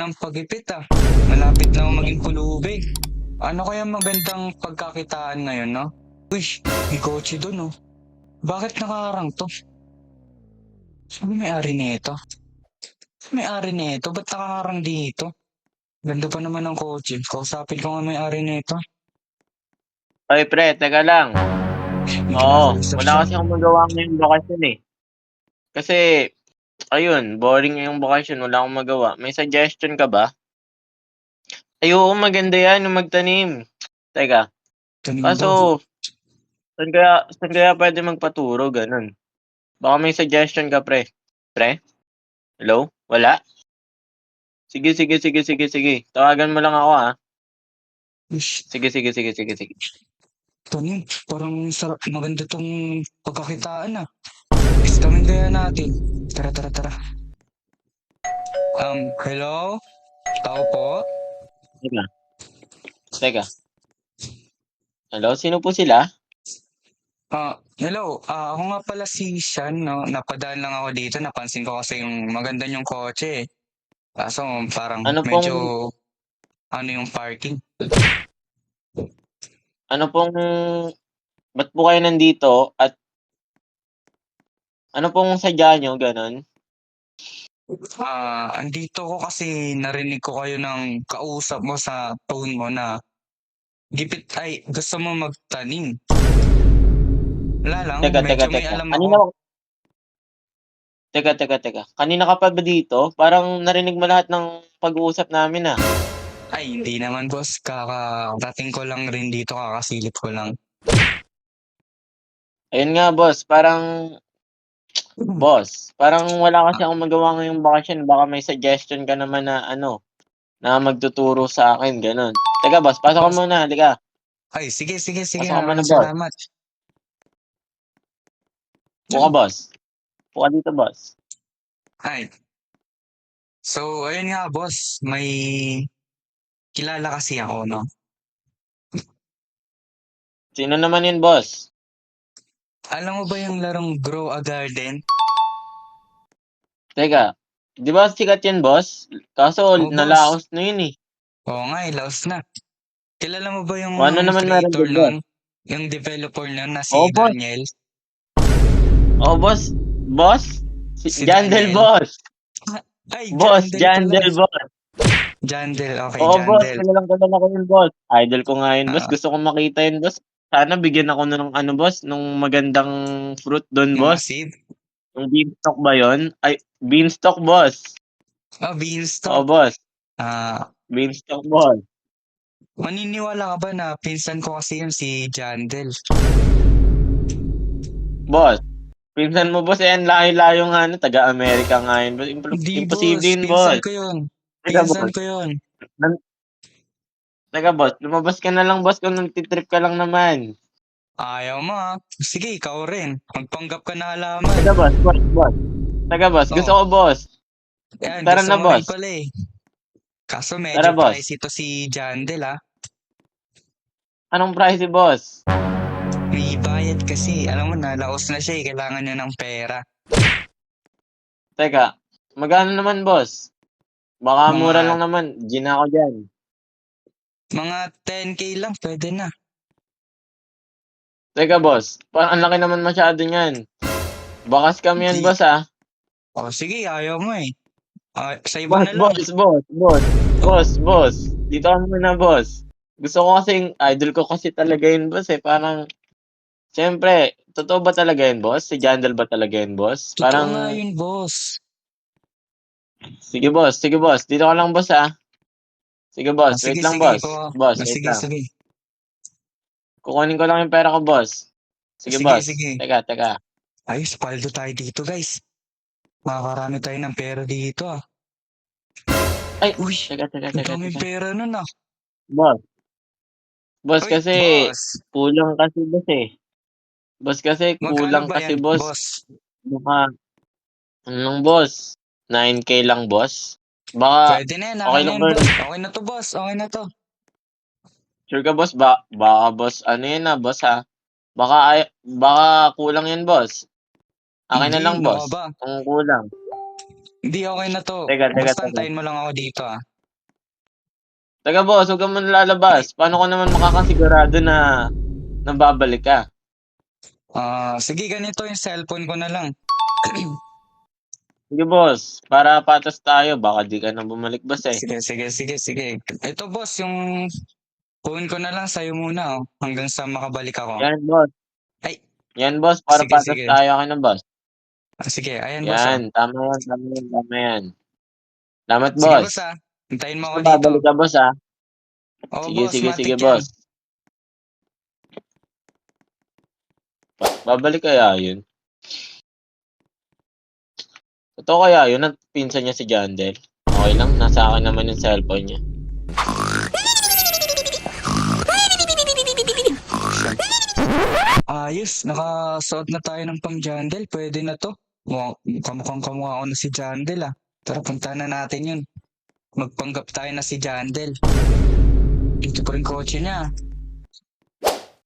ng pagipit ah. Malapit na akong maging pulubig. Ano kaya magandang pagkakitaan ngayon, no? Uy, may kotse dun, oh. Bakit nakaharang to? Sino may-ari nito? Sino may-ari nito? Ba't nakaharang dito? Ganda pa naman ng kotse. Kausapin ko nga may-ari nito. Oy, pre, teka lang. May Oo, kinakausap siya. wala kasi akong magawa ngayong bakasyon eh. Kasi, ayun, boring yung bakasyon, wala akong magawa. May suggestion ka ba? Ay, oo, maganda yan, yung magtanim. Teka, Tanim daw. kaso, saan kaya pwede magpaturo, ganun? Baka may suggestion ka, pre. Pre? Hello? Wala? Sige, sige, sige, sige, sige. Tawagan mo lang ako, ah. Ush, Sige, sige, sige, sige, sige. tanim. Parang sarap. Maganda tong pagkakitaan ah. Istamin kaya natin. Tara, tara, tara. Hello? Tao po? Teka, teka. Hello, sino po sila? Hello. Ako nga pala si Sean, no? Napadaan lang ako dito. Napansin ko kasi yung maganda yung kotse, eh. Kaso parang Ano pong, medyo ano yung parking. ano pong, ba't po kayo nandito? At ano pong sadya nyo, ganun? Andito ko kasi narinig ko kayo ng kausap mo sa tone mo na gipit ay gusto mo magtanim. Wala lang, Teka, teka, medyo may teka. alam ako. Teka. Kanina ka pa ba dito? Parang narinig mo lahat ng pag-uusap namin, ah. Ay, hindi naman boss. Kakadating ko lang rin dito, kakasilip ko lang. Ayun nga, boss, parang wala kasi akong magawa ngayong bakasyon. Baka may suggestion ka naman na ano, na magtuturo sa akin, ganun. Teka, boss, pasok ka Boss, muna, halika. ay sige, sige, sige. Pasok ka muna, Maraming boss. salamat. Buka, boss. Buka dito, boss. Ay, so ayun nga boss, may kilala kasi ako, no? Sino naman yun, boss? Alam mo ba yung larong Grow a Garden? Teka, di ba sikat yan, boss? Kaso, Oh, boss. nalaos na yun, eh. Oo nga, laos na. Kilala mo ba O ano yung naman meron creator doon, boss? nun? Yung developer nun na Oo, si boss. Daniel? Oo, boss. Boss? Si Si Jandel, Daniel? boss. Ah, Ay, Boss, Jandel pala. Jandel, boss. Jandel, okay, Oo, boss. Jandel. Kilala ko yun, boss. Idol ko nga yun, boss. Ah, Gusto ko makita yun, boss. Sana bigyan ako ng ano, boss, nung magandang fruit doon, na boss. massive? Yung beanstalk ba yun? Ay, beanstalk, boss. Oo, Beanstalk. boss. Ah, Beanstalk, boss. Maniniwala ka ba na pinsan ko kasi yun si Jandel? Boss. Pinsan mo, boss, eh, ang layo-layo nga, ano, taga-Amerika nga yun, boss. Hindi Imposible boss, yun, pinsan boss. ko yun. Teka, Pinsan boss. ko yun. Teka, boss. Lumabas ka na lang, boss, kung nagtitrip ka lang naman. Ayaw mo ah. Sige, ikaw rin. Magpanggap ka na halaman. Teka, boss. Teka, boss. Gusto Oh, ko, boss. yan, Tara gusto na, mo rin boss. pala eh. Kaso medyo Tara, boss. pricey to si Jandel ah. Anong price, boss? May bayad kasi. Alam mo na, laos na siya eh. Kailangan niya ng pera. Teka, magkano naman, boss? Baka mura Mga, lang naman. Gina ako dyan. mga 10K lang, pwede na. Teka, boss. Parang ang laki naman masyado niyan. Baka scam yan, Di, boss, ah. sige, ayaw mo eh. Sa iba Boss, na lang. boss, boss, boss. Boss. Dito ka muna, boss. Gusto ko kasing, idol ko kasi talaga yun, boss, eh. Parang, siyempre, totoo ba talaga yun, boss? Si Jandel ba talaga yun, boss? Totoo nga Parang, yun, boss. sige, boss. Sige, boss. Dito ka lang, boss, ah. Sige, boss. Wait Sige, lang, sige. boss. Boss, wait Sige, lang. sige. Kukunin ko lang yung pera ko, boss. Sige, Sige, boss. sige. Teka. Ayos, paldo tayo dito, guys. Makakarami tayo ng pera dito ah. Ay, Uy, ang teka. daming pera nun ah. Boss. Boss Uy, kasi boss. kulang kasi boss eh. Boss kasi Magkano kulang ba kasi yan, boss. boss? Baka ano lang boss? 9K lang boss. Baka Pwede na yan, okay akin na lang yan, ba yun? boss. Okay na to, boss. Okay na to. Sure ka boss? Baka boss ano yan na boss ha? Baka kulang yan boss. Akin na Hindi, lang ano ka boss. ba? Kung kulang. Hindi, okay na to. Teka. Basta antayin mo lang ako dito ah. Teka boss, huwag ka muna lalabas. Paano ko naman makakasigurado na babalik ka? Sige, ganito yung cellphone ko na lang. Sige boss, para patas tayo. Baka di ka na bumalik boss eh. Sige. Ito boss, yung phone ko na lang sa'yo muna, hanggang sa makabalik ako. Yan boss. Ay, Yan boss, para sige, patas sige. tayo. Akin na boss. Sige, ayan boss Yan, tama yan. Salamat Sige boss boss. hintayin mo Gusto ako dito. babalik ka boss ah. Oo Sige, boss, sige matik yan. boss. Babalik kaya yun? Totoo kaya yun at pinsan niya si Jandel? Okay lang, nasa akin naman yung cellphone niya. Ayos, nakasuot na tayo ng pang Jandel. Pwede na to. Kamukhang kamukha ko na si Jandel Tara, punta na natin yun. Magpanggap tayo na si Jandel. Dito pa rin kotse niya.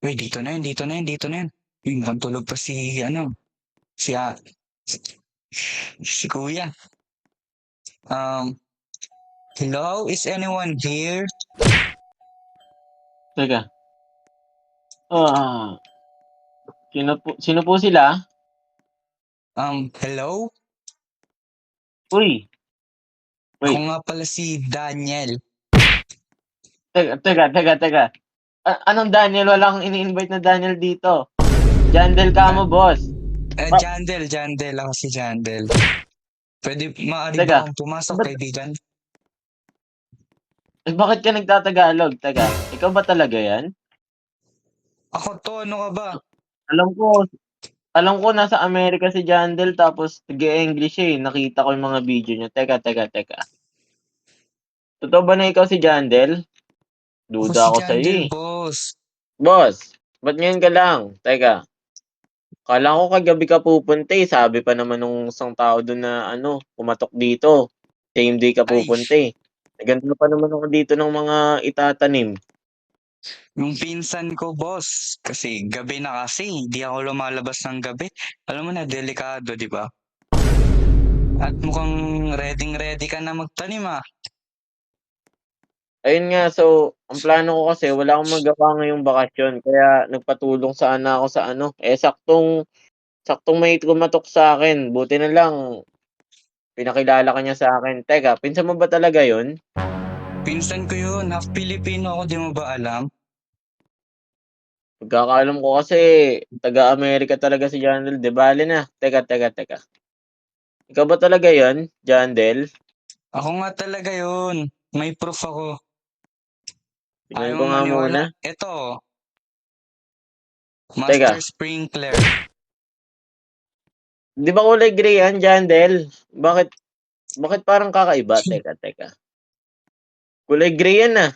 Uy, dito na yun. Yung tulog pa si, si, si Kuya. Hello? Is anyone here? Teka. Sino po sila? Hello? Uy, Ako wait. nga pala si Daniel. Teka. Anong Daniel? Wala akong ini-invite na Daniel dito. Jandel ka mo, boss. Jandel. Ako si Jandel. Pwede, maaari Teka. ba akong pumasok, Ba't- kaibigan? Bakit ka nagtatagalog? Teka, ikaw ba talaga yan? Ako to, ano ka ba? Alam ko nasa Amerika si Jandel tapos nag-e-English siya eh. Nakita ko yung mga video niya. Teka. Totoo ba na ikaw si Jandel? Ako Duda si ako sa'yo Jandel, eh. boss. Boss, ba't ngayon ka lang? Teka, kala ko kagabi ka pupunta eh. Sabi pa naman nung isang tao doon na pumatok dito. Same day ka Ay, pupunta eh. Naganda pa naman ako dito ng mga itatanim. yung pinsan ko, boss. Kasi gabi na kasi, hindi ako lumalabas ng gabi. Alam mo na, delikado, di ba? At mukhang ready ka na magtanim Ayun nga, so, ang plano ko kasi, wala akong magawa ngayong bakasyon. Kaya nagpatulong sana ako sa saktong may kumatok sa akin. Buti na lang, pinakilala ka niya sa akin. Teka, pinsan mo ba talaga yun? Pinsan ko yun, half Filipino ako, di mo ba alam? Pagkakaalam ko kasi, taga-Amerika talaga si Jandel. De bale na. Teka. Ikaw ba talaga yun, Jandel? Ako nga talaga yun. May proof ako. Tingnan Ayaw ko mo nga muna. maniwala? Ito, Teka, Master Sprinkler. di ba kulay gray yan, Jandel? Bakit parang kakaiba? Teka. Kulay gray yan ah.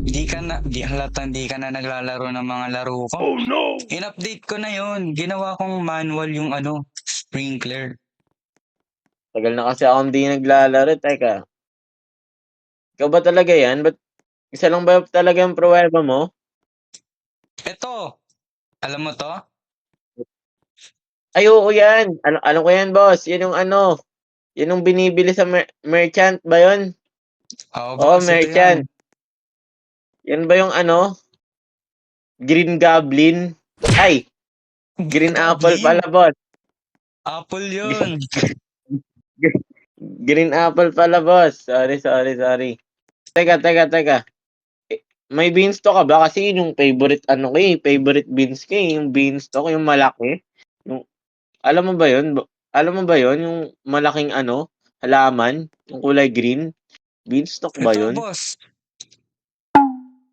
Di ka na naglalaro ng mga laro ko. Oh no! In-update ko na yun. Ginawa kong manual yung sprinkler. Tagal na kasi ako hindi naglalaro. Teka, ikaw ba talaga yan? Ba't isa lang ba talaga yung pruweba mo? Ito, alam mo to? Ay, oo yan. Alam ko yan, boss. Yan yung binibili sa merchant ba yun? Oo, Oo, boss, ito merchant. yan. Yan ba yung Green Goblin? Ay, Green Apple Goblin? pala, boss. Apple yun. Green Apple pala, boss. Sorry. Teka. May beanstalk ka ba? Kasi yun yung favorite beans ko eh. Yung beanstalk, yung malaki. Yung, alam mo ba yun? Alam mo ba yun? Yung malaking halaman, yung kulay green. Beanstalk ba Ito, yun? boss.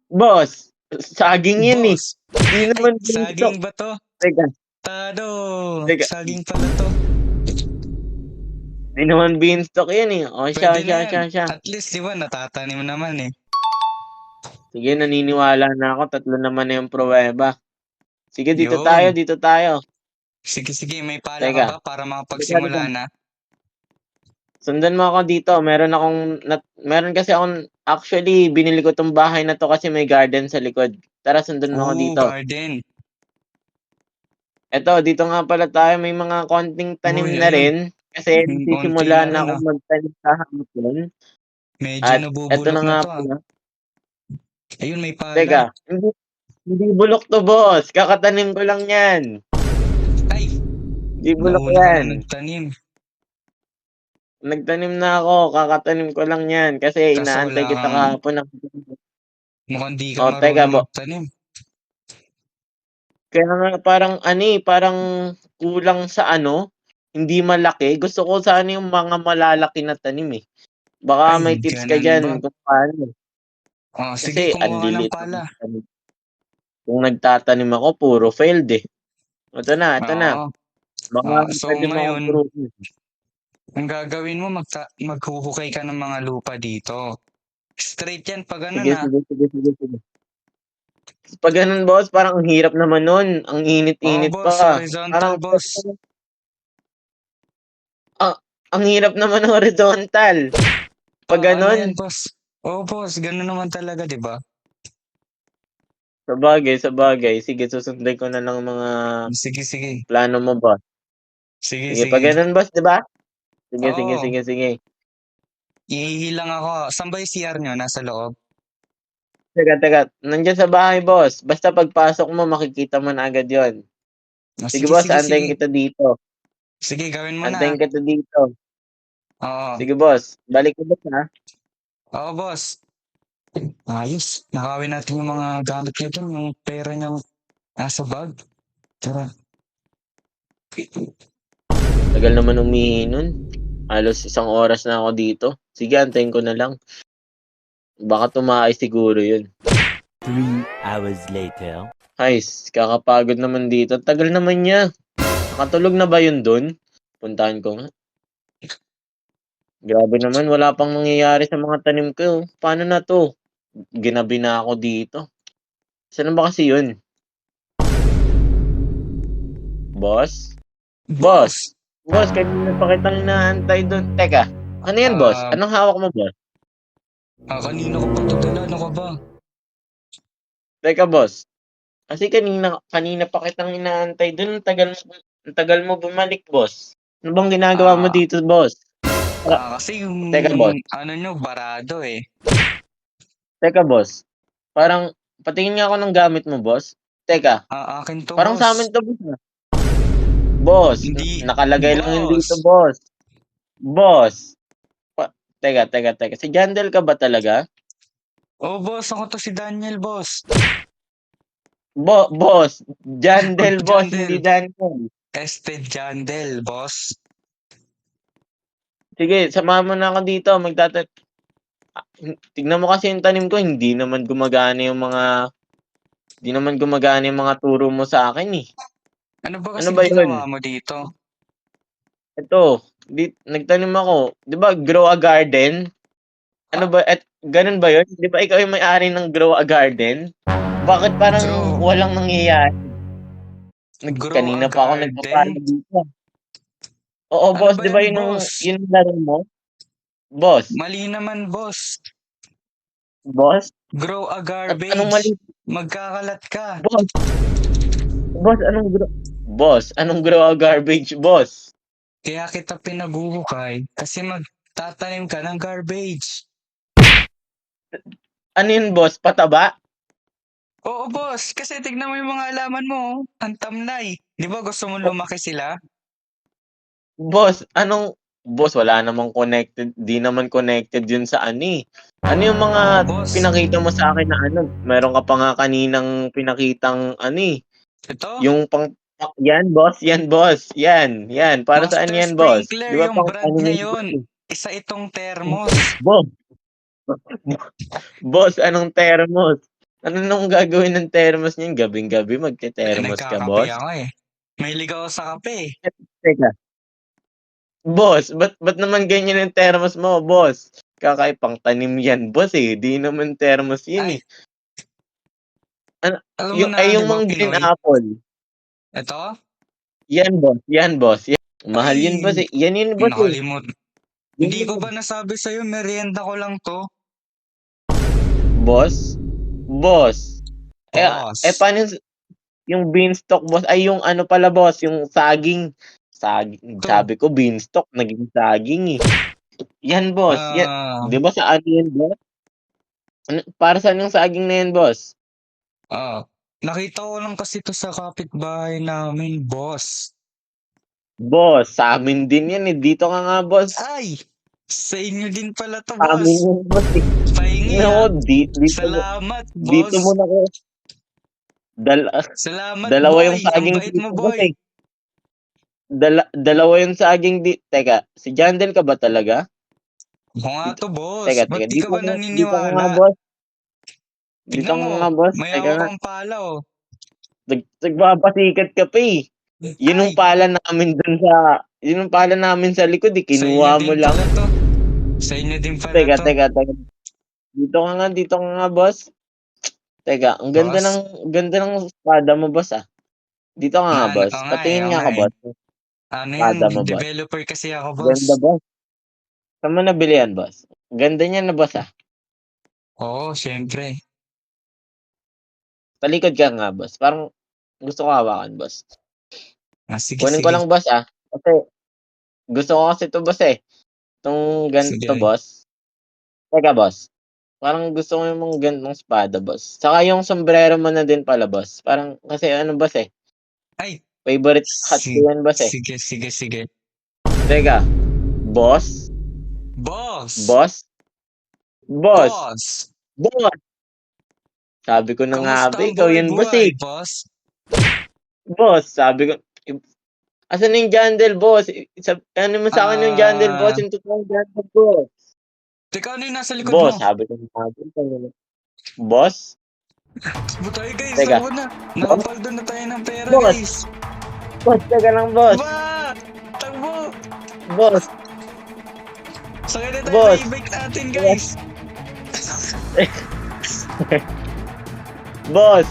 Boss, saging yun eh. Boss. Hindi Ay, naman beanstalk. saging ba to? Teka, Tado. teka. Saging pala to. Hindi naman beanstalk yun eh. O, Pwede na yan. siya. At least, di ba, natatanim naman eh. Sige, naniniwala na ako. 3 naman na yung pruweba. Sige, dito Yun. tayo. Sige, may pala ka Teka. ba para makapagsimula na? Sundan mo ako dito. Meron kasi actually, binili ko tong bahay na to kasi may garden sa likod. Tara, sundan mo ako Oo, dito. garden. Eto, dito nga pala tayo. May mga konting tanim Uy, na ayun. rin. Kasi Konti nagsisimula na na rin ako magtanim sa hapon. Medyo At eto nabubulok na na nga 'to, ah. pala. Ayun, may pala. Teka, hindi bulok 'to, boss. Kakatanim ko lang 'yan. Ay, Hindi bulok nauna ka 'yan. na nagtanim. Nagtanim na ako, kakatanim ko lang 'yan kasi Kaso inaantay wala kita kang kahapon na mukhang 'di ka oh, teka marunong magtanim. kaya nga parang ano, parang kulang sa ano, hindi malaki. Gusto ko sana yung mga malalaki na tanim, eh. Baka Ay, may tips ka gano'n diyan ba? kung paano. Oh, Kasi sige ang kumuha ka ng lilit ng pala. tanim. Kung nagtatanim ako puro failed, eh. Ito na. Oo. Baka So puwede mo akong ngayon, turuan. ang gagawin mo maghuhukay ka ng mga lupa dito. Straight 'yan 'pag gano'n, Sige, ah. sige, sige, sige, sige. 'Pag gano'n, boss, parang ang hirap naman nun, ang Oo, init-init boss, pa. horizontal, Parang boss. ah, ang hirap naman horizontal 'pag Ano gano'n. 'yan, boss. Oo, boss, gano'n naman talaga, 'di ba? Sabagay, sige susundin ko na lang mga Sige, sige. plano mo, boss. Sige, Sige 'pag sige. gano'n, boss, 'di ba? Sige, sige, Oo, sige, sige. iihi lang ako. Saan ba yung CR niyo, nasa loob? Teka, nandiyan sa bahay, boss, basta pagpasok mo makikita mo na agad 'yon. Oh, Sige, sige, boss, sige, aantayin sige. kita dito, Sige, gawin mo na, ah. antayin kita dito. Oo. Sige, boss, balik ka, boss, ha. Oo, boss. Ayos. Nakawin natin yung mga gamit niya dun, yung pera niyang nasa bag. Tara. Tagal naman umihi nun, halos 1 oras na ako dito. Sige, antayin ko na lang, baka tumaay siguro 'yun. 3 hours later. Hays, kakapagod naman dito, tagal naman niya. Nakatulog na ba 'yun dun? Puntahan ko nga. Grabe naman, wala pang nangyayari sa mga tanim ko. Paano na 'to? Ginabi na ako dito. Saan na ba kasi 'yun? Boss? Boss? Boss! Boss, kanina pa kitang inaantay dun. Teka, ano 'yan, boss? Ah, Anong hawak mo, boss? kanina ko pa 'to dala. Ano ka ba? Teka, boss, kasi kanina kanina pa kitang inaantay dun, ang tagal mo bumalik, boss. Ano bang ginagawa mo Ah, dito, boss? Para kasi yung teka, boss, ano niyo barado, eh. boss, parang patingin nga ako ng gamit mo, boss. Teka, Akin 'to, parang boss. sa'min 'to, boss, ah. Boss, Hindi nakalagay lang 'yun boss! dito, boss. Boss, pa teka, si Jandel ka ba talaga? Oh, boss, ako 'to si Daniel, boss. Boss, Jandel, boss, hindi Jandel. Daniel. Jandel, boss. Sige, samahan mo na ako dito, tignan mo kasi yung tanim ko, hindi naman gumagana yung mga turo mo sa'kin, eh. Ano ba Ano kasing ba ginawa 'yun? mo dito? Ito, nagtanim ako, 'di ba Grow a Garden? Ano Ah, ba gano'n ba 'yun? 'Di ba ikaw yung may-ari ng Grow a Garden? Bakit parang grow walang nangyayari? grow a Kanina pa ako garden? nagpapalo dito. Oo, Ano boss, ba 'di ba yan, 'yun boss? yung laro mo? Boss, Mali naman, boss. boss, Grow a anong garbage. mali? Magkakalat ka. Boss, boss anong Grow a Garbage, boss? Kaya kita pinaguhukay kasi magtatanim ka ng garbage. Ano 'yun, boss, pataba? Oo, boss. Kasi tignan mo yung mga halaman mo, oh. Ang tamlay. Di ba gusto mong O lumaki sila? boss, wala namang connected, 'di naman connected 'yun sa ano, eh. Ano yung Oo, mga boss. pinakita mo sa'kin na ano, meron ka pa nga kaninang pinakitang ano, eh, Ito, yung yan boss, yan, para saan Master yan, boss? Sprinkler, 'Di ba yung pang brand tanim niya yan, yun. boss, eh. Isa itong thermos. Boss, boss, anong thermos? Ano nung gagawin ng thermos niyan, gabing-gabi magte-thermos ka, Nagkakape boss? ako, eh. Mahilig ako sa kape, eh. Teka, boss, ba't naman ganyan yung thermos mo, boss? Kakaibang tanim yan, boss, eh, 'di naman thermos yun, eh. Ay, Ano alam mo yung na, ay di yung ba, mga green Pinoy? apple, Ito? yan boss, mahal yun, Ay, boss, eh. Yan, boss, eh. nakalimut. Yan Hindi yun, ko eh. ba nasabi sa'yo, merienda ko lang to? Boss, boss, Boss. paano yung beanstalk, boss, ay yung ano pala, boss, yung saging, To, sabi ko beanstalk naging saging, eh. Yan, boss. Yan. Ah, Di ba sa ano yan, boss? Para saan yung saging na yan, boss? nakita ko lang kasi to sa kapitbahay namin, boss. Boss, sa amin din yan eh. Dito ka nga, boss. Ay! Sa inyo din pala to, Sa amin boss. yan, boss. Eh. Pahingi Tingnan mo, ah. dito, Salamat, dito boss. mo na ko. Salamat, Dalawa boy. yung saging Ang bait mo, dito, boss boy. eh. Dalawa yung saging di. Teka, si Jandel ka ba talaga? Ako nga to, boss. Teka, Ba't di ka dito ba dito ka nga, naniniwala? boss. Dito Tignan ka mo, nga, boss. may Teka hawak nga. kang pala, oh. Nagpapasikat ka pa eh. Yun Ay! yung pala namin dun sa, yun yung pala namin sa likod eh. Sa inyo Kinuha mo din lang. pala to. Sa inyo din pala Teka, to. teka. Dito ka nga, boss. Teka, ang ganda Boss. ng espada mo, boss ah. Dito ka nga, boss. Oo nga eh, Patingin oo nga nga ka, eh. boss. Ano yan, Espada mo, boss. developer kasi ako, boss. Ganda, boss. Saan mo nabili yan, boss? Ganda niya na, boss ah. Oo, syempre. Talikod ka nga, boss. Parang gusto ko hawakan, boss. Sige, Kunin ko sige. lang, boss ah. Kasi gusto ko kasi ito, boss eh. Itong ganito, Sige. boss. Teka, boss. Parang gusto ko yung mga ganitong espada, boss. Saka yung sombrero mo na din pala, boss. Parang, kasi ano, boss eh. Ay! Favorite hat ko yan, boss eh. Sige, sige, sige. Teka. Boss? Boss! Boss? Boss? Boss! Boss! Sabi ko na nga Kamusta ba, ang ikaw yan, boss buhay-buhay, eh. boss? Boss, sabi ko, asan yung Jandel, boss? Ano mo sa akin yung Jandel, boss? Yung totoong Jandel, boss. Teka, ano yung nasa likod Boss, mo? sabi ko na nga ba, boss? Butay, guys. Teka. Ako na. Nakapaldo na tayo ng pera, Boss. guys. Boss, teka lang, boss. Ba! Takbo! Boss, Sakay na tayo Boss. na i-bike natin, guys. boss.